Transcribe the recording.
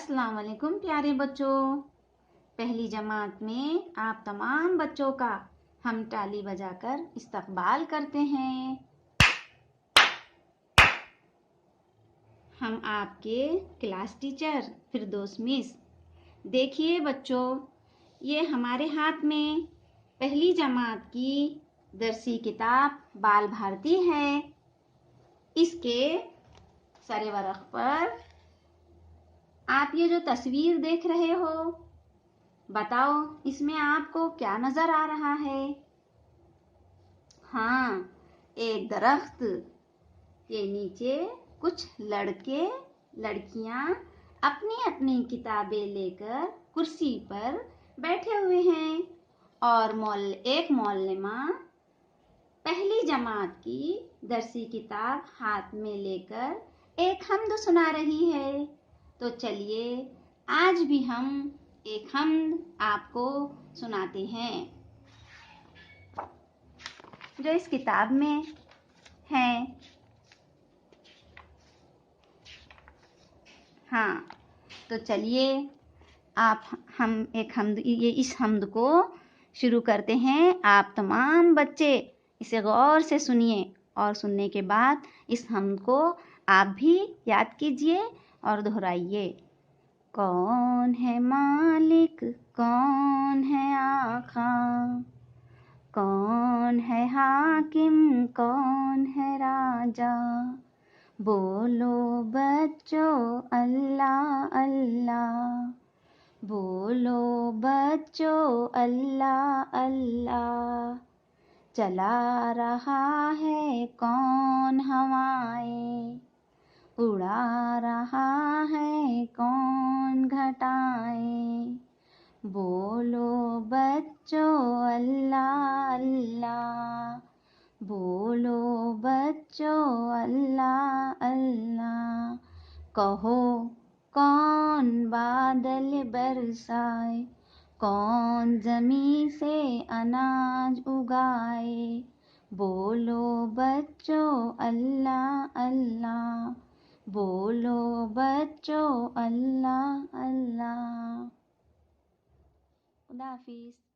السلام علیکم پیارے بچوں، پہلی جماعت میں آپ تمام بچوں کا ہم تالی بجا کر استقبال کرتے ہیں۔ ہم آپ کے کلاس ٹیچر فردوس مس۔ دیکھیے بچوں، یہ ہمارے ہاتھ میں پہلی جماعت کی درسی کتاب بال بھارتی ہے۔ اس کے سر ورق پر آپ یہ جو تصویر دیکھ رہے ہو، بتاؤ اس میں آپ کو کیا نظر آ رہا ہے؟ ہاں، ایک درخت۔ یہ نیچے کچھ لڑکے لڑکیاں اپنی اپنی کتابیں لے کر کرسی پر بیٹھے ہوئے ہیں، اور ایک معلمہ پہلی جماعت کی درسی کتاب ہاتھ میں لے کر ایک حمد سنا رہی ہے۔ تو چلیے آج بھی ہم ایک حمد آپ کو سناتے ہیں جو اس کتاب میں ہے۔ ہاں، تو چلیے ہم اس حمد کو شروع کرتے ہیں۔ آپ تمام بچے اسے غور سے سنیے، اور سننے کے بعد اس حمد کو آپ بھی یاد کیجئے اور دہرائیے۔ کون ہے مالک، کون ہے آقا، کون ہے حاکم، کون ہے راجا، بولو بچوں اللہ اللہ، بولو بچوں اللہ اللہ، چلا رہا ہے کون ہوائیں، اڑا رہا ہے کون گھٹائیں، بولو بچوں اللہ اللہ، بولو بچوں اللہ اللہ، کہو کون بادل برسائے، کون زمین سے اناج اگائے، بولو بچوں اللہ اللہ، بولو بچوں اللہ اللہ۔ خدا حافظ۔